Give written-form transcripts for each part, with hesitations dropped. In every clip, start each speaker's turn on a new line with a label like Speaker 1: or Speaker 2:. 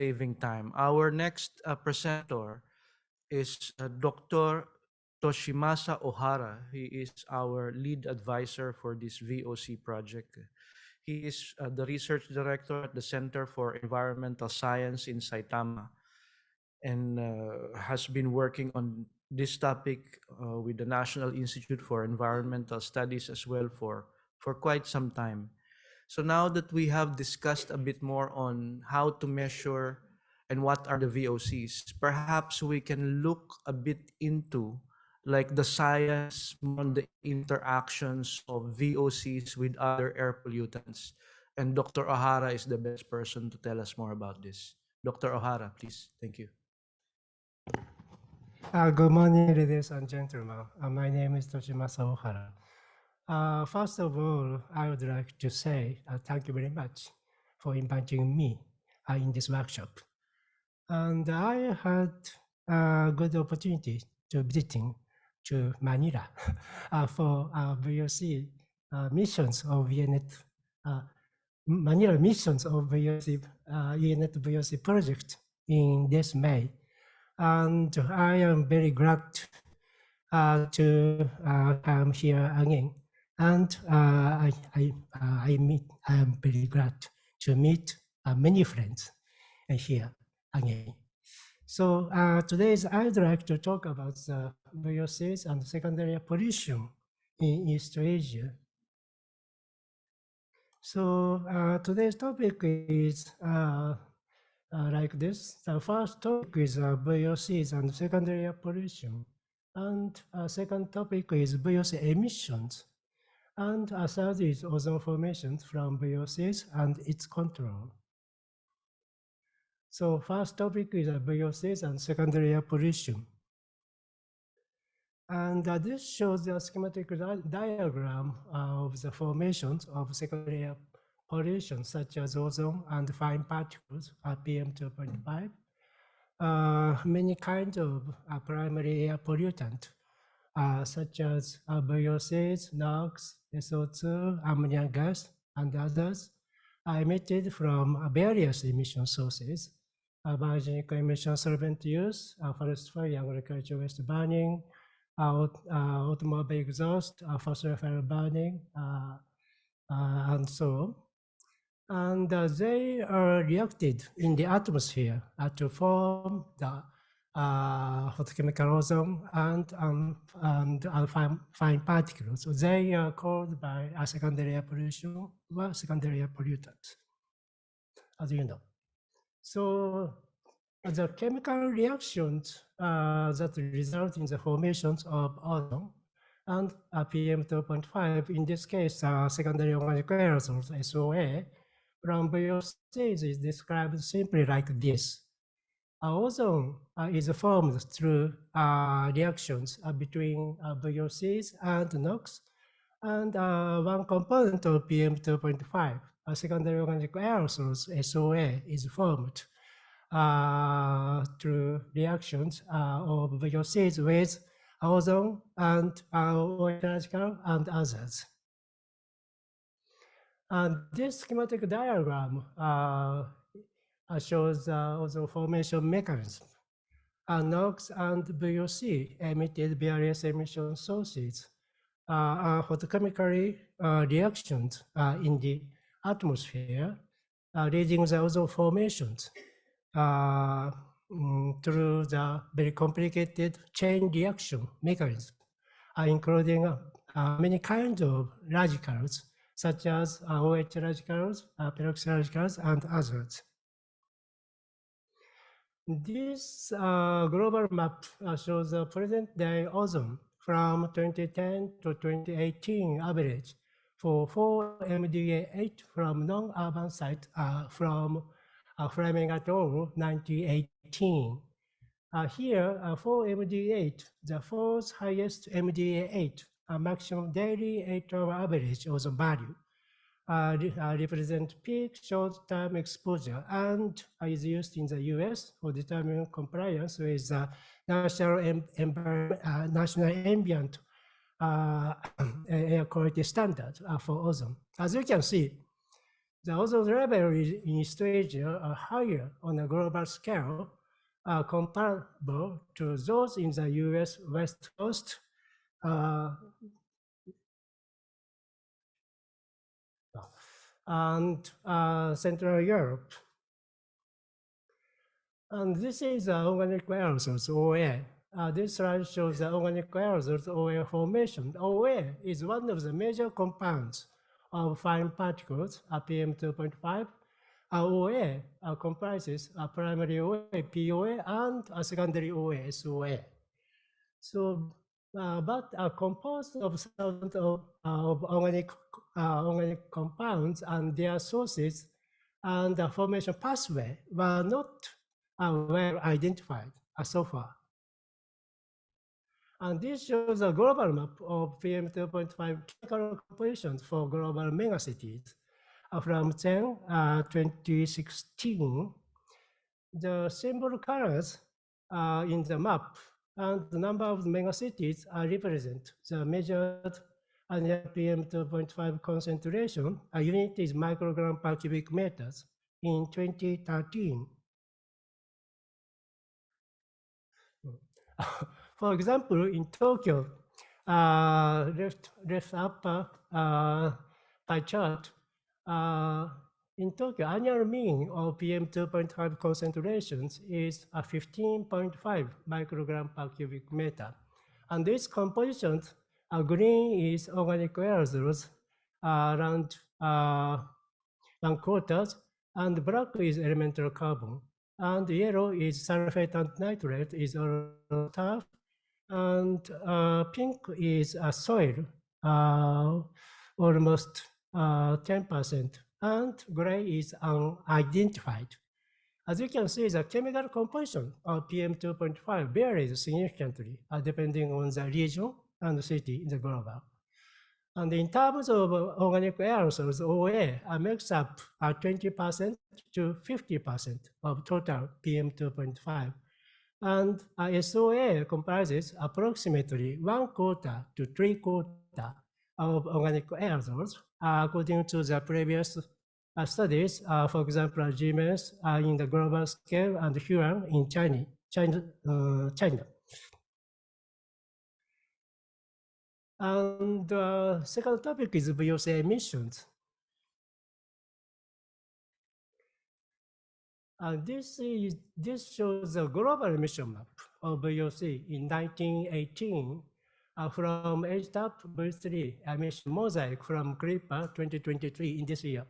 Speaker 1: saving time. Our next presenter is Dr. Toshimasa Ohara. He is our lead advisor for this VOC project. He is the research director at the Center for Environmental Science in Saitama, and has been working on this topic with the National Institute for Environmental Studies as well for quite some time. So now that we have discussed a bit more on how to measure and what are the VOCs, perhaps we can look a bit into like the science on the interactions of VOCs with other air pollutants. And Dr. Ohara is the best person to tell us more about this. Dr. Ohara, please. Thank you.
Speaker 2: Good morning, ladies and gentlemen. My name is Toshimasa Ohara. First of all, I would like to say thank you very much for inviting me in this workshop. And I had a good opportunity to visiting to Manila for VOC missions of EANET, Manila missions of VOC, EANET VOC project in this May. And I am very glad to come here again. And I am very glad to meet many friends here again. So today I'd like to talk about the VOCs and secondary pollution in East Asia. So today's topic is like this. The first topic is VOCs and secondary pollution. And second topic is VOC emissions. And third is ozone formations from VOCs and its control. So first topic is VOCs and secondary pollution. And this shows the schematic diagram of the formations of secondary pollution, such as ozone and fine particles, PM2.5. Many kinds of primary air pollutant, such as VOCs, NOx, SO2, ammonia gas, and others, are emitted from various emission sources: biogenic emission solvent use, forest fire, agricultural waste burning, automobile exhaust, fossil fuel burning, and so on. And they are reacted in the atmosphere to form the photochemical ozone and fine particles. So they are called by a secondary air pollution or secondary air pollutants, as you know. So the chemical reactions that result in the formations of ozone and PM2.5, in this case, secondary organic aerosols, SOA, from VOCs is described simply like this. Ozone is formed through reactions between VOCs and NOx, and one component of PM2.5, secondary organic aerosols, SOA, is formed through reactions of VOCs with ozone and radical and others. And this schematic diagram shows ozone formation mechanism. NOx and VOC emitted various emission sources photochemically reactions in the atmosphere, leading the ozone formations through the very complicated chain reaction mechanism, including many kinds of radicals, such as OH radicals, peroxide radicals, and others. This global map shows the present-day ozone from 2010 to 2018 average for 4 MDA8 from non-urban sites from Fleming et al. 1918. Here, 4 MDA8, the fourth highest MDA8, maximum daily 8-hour average ozone value, represent peak short-term exposure and is used in the US for determining compliance with the national ambient air quality standard for ozone. As you can see, The ozone level in East Asia are higher on a global scale, comparable to those in the US West Coast, and Central Europe. And this is the organic aerosols, OA. This slide shows the organic aerosols, OA formation. OA is one of the major compounds of fine particles, PM2.5. OA comprises a primary OA, POA, and a secondary OA, SOA. So, but are composed of thousands of organic compounds, and their sources and the formation pathway were not well identified so far. And this shows a global map of PM2.5 chemical compositions for global megacities from 2016. The symbol colors in the map and the number of megacities represent the measured annual PM2.5 concentration. A unit is microgram per cubic meters in 2013. For example, in Tokyo, left upper pie chart, in Tokyo, annual mean of PM2.5 concentrations is 15.5 microgram per cubic meter. And these compositions, green is organic aerosols, around one quarters, and black is elemental carbon, and yellow is sulfate and nitrate is turf, and pink is soil, almost 10%, and gray is unidentified. As you can see, the chemical composition of PM2.5 varies significantly depending on the region and city in the global. And in terms of organic aerosols, OA makes up 20% to 50% of total PM2.5. And SOA comprises approximately 1/4 to 3/4 of organic aerosols, according to the previous studies, for example, GMS in the global scale and Huan in China. And the second topic is VOC emissions. This shows the global emission map of VOC in 1918 from HTAP V3 emission mosaic from CRIPA 2023 in this year,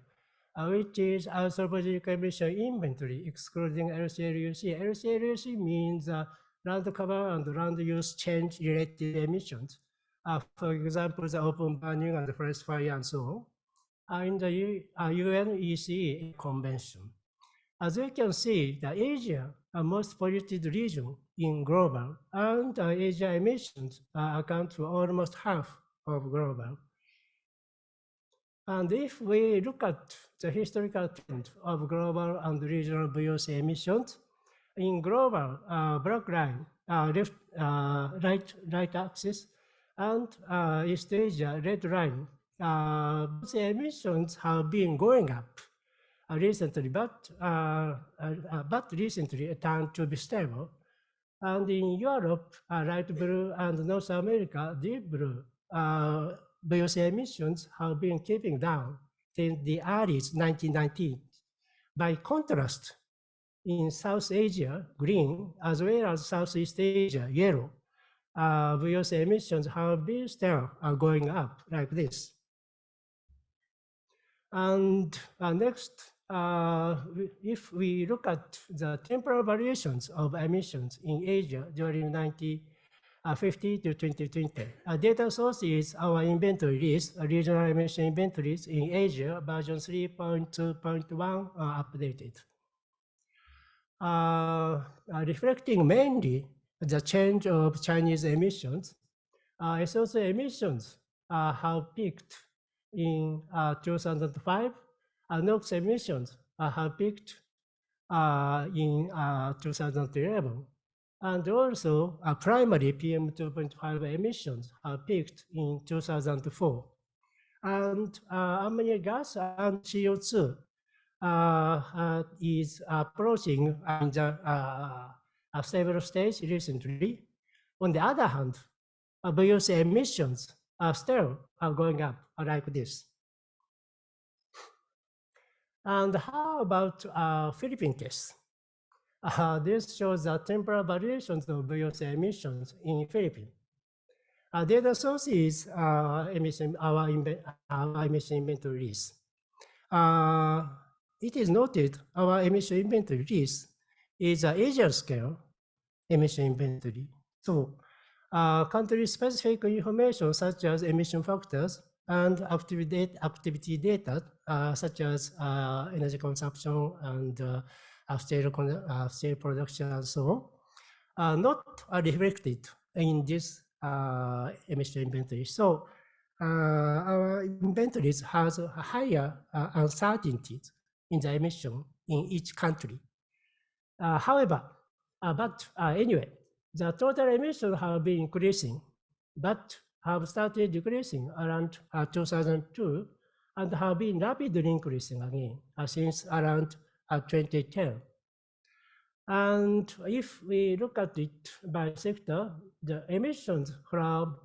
Speaker 2: which is anthropogenic emission inventory excluding LCLUC. LCLUC means land cover and land use change related emissions. For example, the open burning and the forest fire and so on, in the UNECE convention. As you can see, the Asia are most polluted region in global, and Asia emissions account for almost half of global. And if we look at the historical trend of global and regional VOC emissions, in global, black line, right axis, and East Asia, red line, the emissions have been going up recently, but recently turned to be stable. And in Europe, light blue, and North America, deep blue, VOC emissions have been keeping down since the early 1990s. By contrast, in South Asia, green, as well as Southeast Asia, yellow, VOC emissions have been still going up like this. And next, if we look at the temporal variations of emissions in Asia during 1950 to 2020, data source is our inventory list, regional emission inventories in Asia, version 3.2.1 updated. Reflecting mainly the change of Chinese emissions, SOC emissions have peaked in 2005. NOx emissions have peaked in 2011. And also, primary PM2.5 emissions have peaked in 2004. And ammonia gas and CO2 is approaching in the a stable stage recently. On the other hand, VOC emissions are still going up like this. And how about Philippine case? This shows the temporal variations of VOC emissions in Philippines. Data source is our emission inventory list. It is noted our emission inventory list is an Asia scale emission inventory. So country-specific information such as emission factors and activity data such as energy consumption and steel production and so on are not reflected in this emission inventory. So our inventories has a higher uncertainties in the emission in each country. However, anyway, the total emissions have been increasing, but have started decreasing around 2002 and have been rapidly increasing again since around 2010. And if we look at it by sector, the emissions from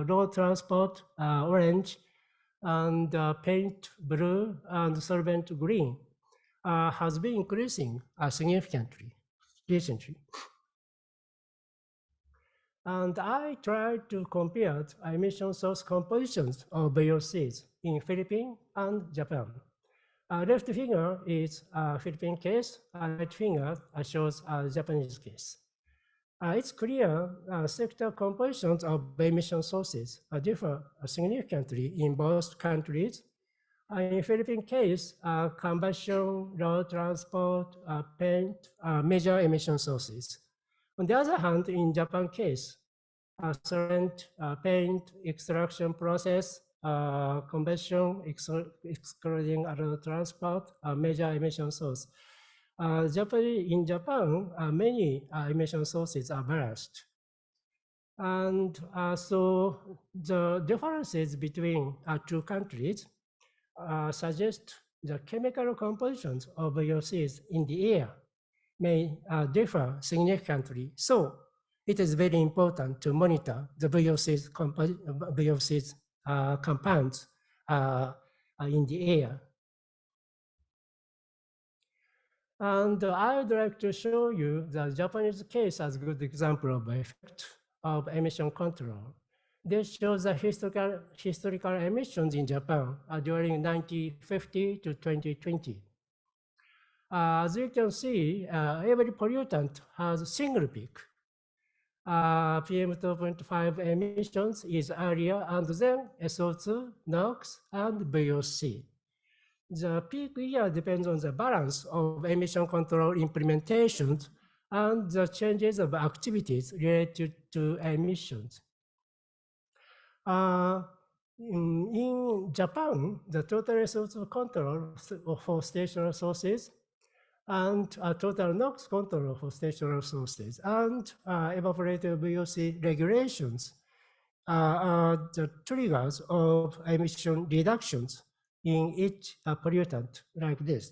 Speaker 2: road transport, orange, and paint blue and solvent green has been increasing significantly recently. And I tried to compare emission source compositions of VOCs in Philippines and Japan. Left finger is Philippine case, right finger shows Japanese case. It's clear sector compositions of emission sources differ significantly in both countries. In Philippine case, combustion, road transport, paint, major emission sources. On the other hand, in Japan case, solvent, paint, extraction process, combustion, excluding road transport, major emission source. In Japan, many emission sources are balanced. And so the differences between two countries suggest the chemical compositions of VOCs in the air may differ significantly. So it is very important to monitor the VOCs compounds in the air. And I would like to show you the Japanese case as a good example of effect of emission control. This shows the historical emissions in Japan during 1950 to 2020. As you can see, every pollutant has a single peak. PM2.5 emissions is earlier, and then SO2, NOx, and VOC. The peak year depends on the balance of emission control implementations and the changes of activities related to emissions. In Japan, the total SO2 control for stationary sources and total NOx control for stationary sources and evaporative VOC regulations are the triggers of emission reductions in each pollutant like this.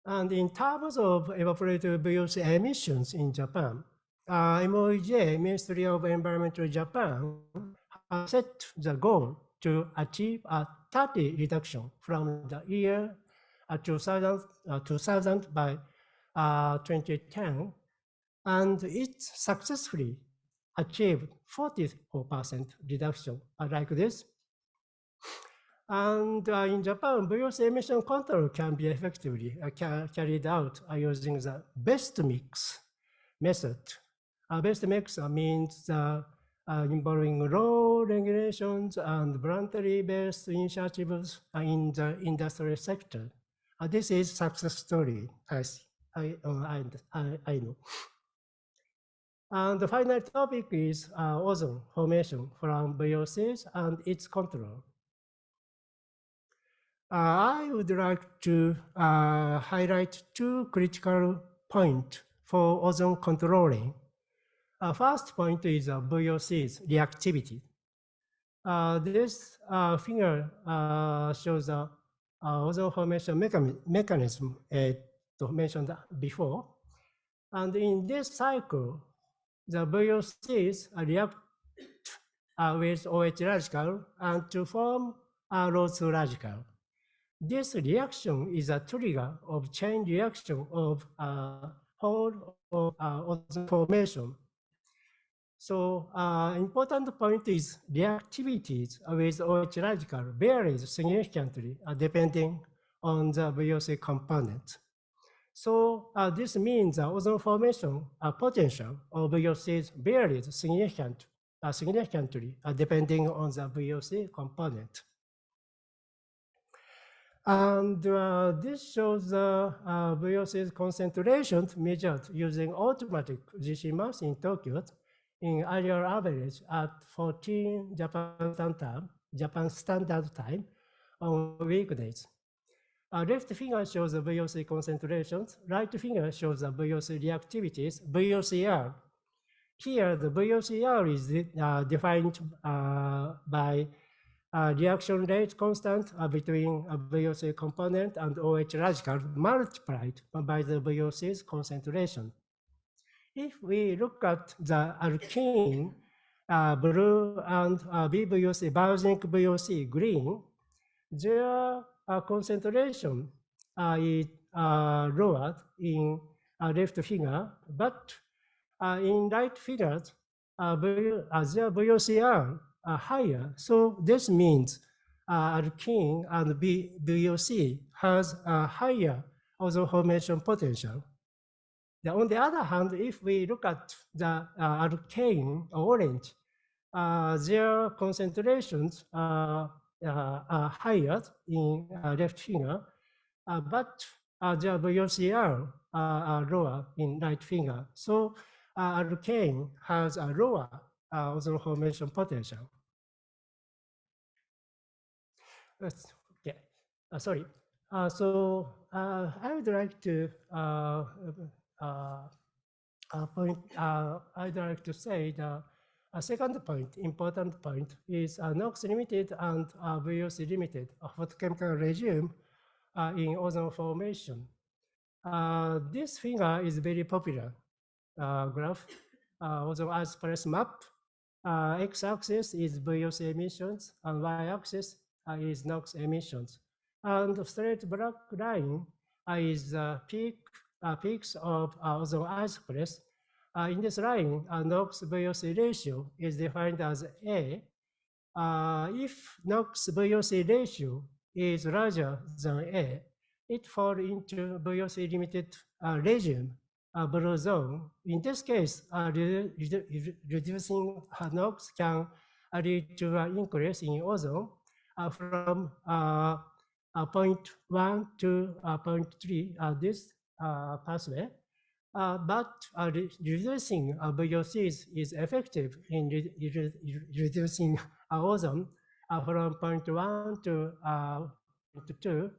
Speaker 2: And in terms of evaporative VOC emissions in Japan, MOEJ, Ministry of Environmental Japan, has set the goal to achieve a 30 reduction from the year 2000 by 2010, and it successfully achieved 44% reduction like this. And in Japan, VOC emission control can be effectively carried out using the best mix method. Best mix means involving law regulations and voluntary-based initiatives in the industrial sector. This is success story, as I know. And the final topic is ozone formation from VOCs and its control. I would like to highlight two critical points for ozone controlling. First point is VOC's reactivity. This figure shows the ozone formation mechanism mentioned before. And in this cycle, the VOCs react with OH radical and to form a RO2 radical. This reaction is a trigger of chain reaction of whole of ozone formation. So important point is reactivities with OH radical varies significantly depending on the VOC component. So this means ozone formation potential of VOCs varies significantly depending on the VOC component. And this shows the VOC's concentrations measured using automatic GC mass in Tokyo in annual average at 14 Japan Standard Time on weekdays. Left finger shows the VOC concentrations, right finger shows the VOC reactivities, VOCR. Here, the VOCR is defined by reaction rate constant between a VOC component and OH radical multiplied by the VOC's concentration. If we look at the alkene blue and BVOC, biogenic VOC green, their concentration is lowered in left finger, but in right figures, their VOCR are higher. So this means alkene and VOC has a higher ozone formation potential. On the other hand, if we look at the alkane orange, their concentrations are higher in left finger, but their VOCR are lower in right finger. So alkane has a lower ozone formation potential. Okay, sorry. So I would like to I'd like to say the second point, important point, is NOx limited and VOC limited photochemical regime in ozone formation. This figure is very popular graph, ozone isopress map. X-axis is VOC emissions, and Y-axis is NOx emissions. And the straight black line is peaks of ozone isopress. In this line, NOx VOC ratio is defined as A. If NOx VOC ratio is larger than A, it falls into VOC limited regime, blue zone. In this case, reducing NOx can lead to an increase in ozone from 0.1 to 0.3, this pathway. But reducing VOCs is effective in reducing ozone from 0.1 to 0.2,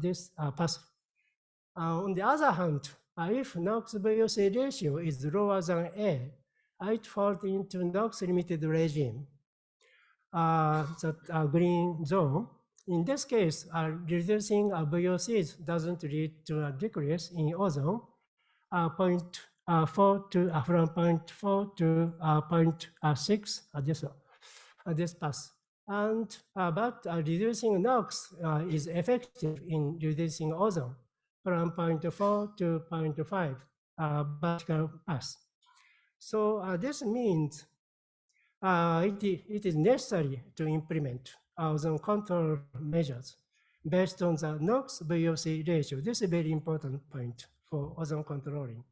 Speaker 2: this pathway. On the other hand, if NOx VOC ratio is lower than A, it falls into NOx limited regime, the green zone. In this case, reducing VOCs doesn't lead to a decrease in ozone, 0.4 to from 0.4 to 0.6 this path. And but reducing NOx is effective in reducing ozone from 0.4 to 0.5 vertical path. So this means it is necessary to implement ozone control measures based on the NOx VOC ratio. This is a very important point for ozone controlling.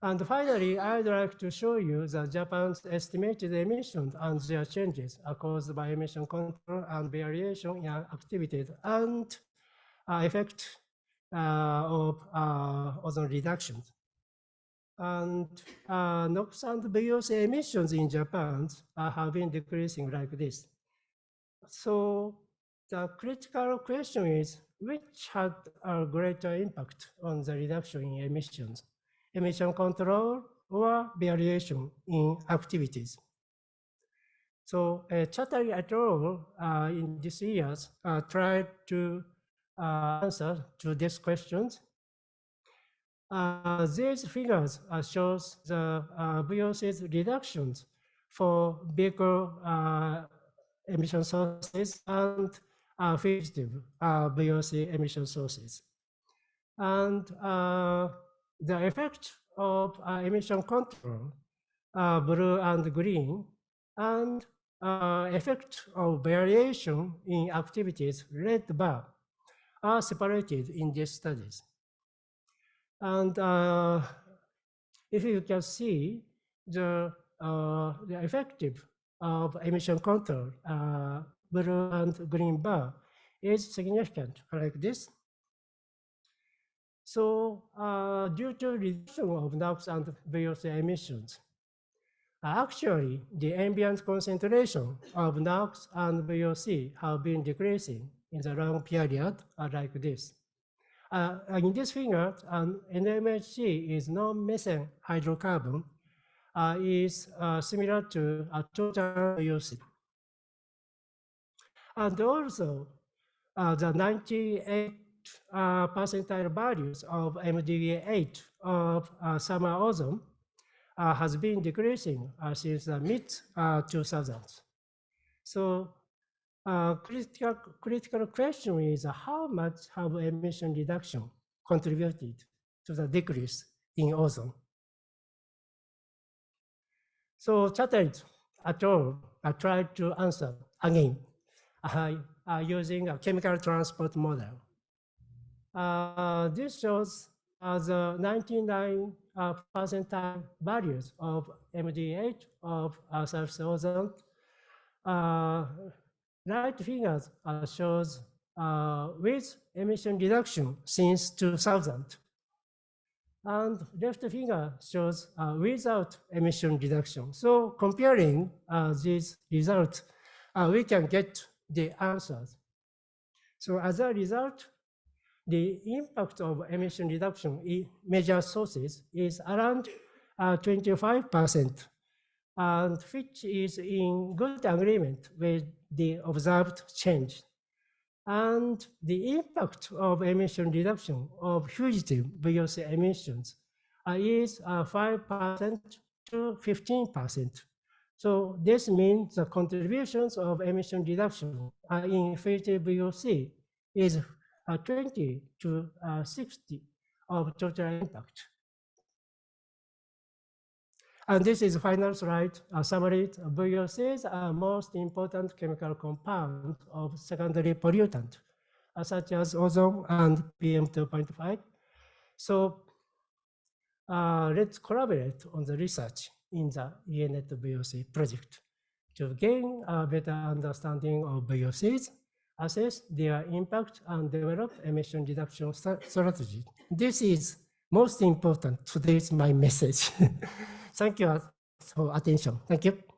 Speaker 2: And finally, I'd like to show you the Japan's estimated emissions and their changes caused by emission control and variation in activities and effect of ozone reductions. And NOx and VOC emissions in Japan have been decreasing like this. So the critical question is, which had a greater impact on the reduction in emissions? Emission control or variation in activities? So Chatterjee et al. In these years tried to answer to these questions. These figures shows the VOCs reductions for vehicle emission sources and fugitive VOC emission sources. And the effect of emission control, blue and green, and effect of variation in activities, red bar, are separated in these studies. And if you can see the effective of emission control, blue and green bar is significant like this. So due to reduction of NOx and VOC emissions, actually the ambient concentration of NOx and VOC have been decreasing in the long period like this. In this figure, NMHC is non-methane hydrocarbon is similar to a total VOC. And also the 98 percentile values of MDA8 of summer ozone has been decreasing since the mid-2000s. So critical question is how much have emission reduction contributed to the decrease in ozone? So Chatterjee et al. Tried to answer again using a chemical transport model. This shows the 99 percentile values of MD8 of surface ozone. Right figures shows with emission reduction since 2000. And left finger shows without emission reduction. So comparing these results, we can get the answers. So as a result, the impact of emission reduction in major sources is around 25%, and which is in good agreement with the observed change. And the impact of emission reduction of fugitive VOC emissions is 5% to 15%. So this means the contributions of emission reduction in fugitive VOC is 20 to 60 of total impact. And this is final slide, a summary. VOCs are most important chemical compounds of secondary pollutant, such as ozone and PM2.5. So let's collaborate on the research in the EANET VOC project to gain a better understanding of VOCs, assess their impact, and develop emission reduction strategy. This is most important. Today is my message. Thank you for attention. Thank you.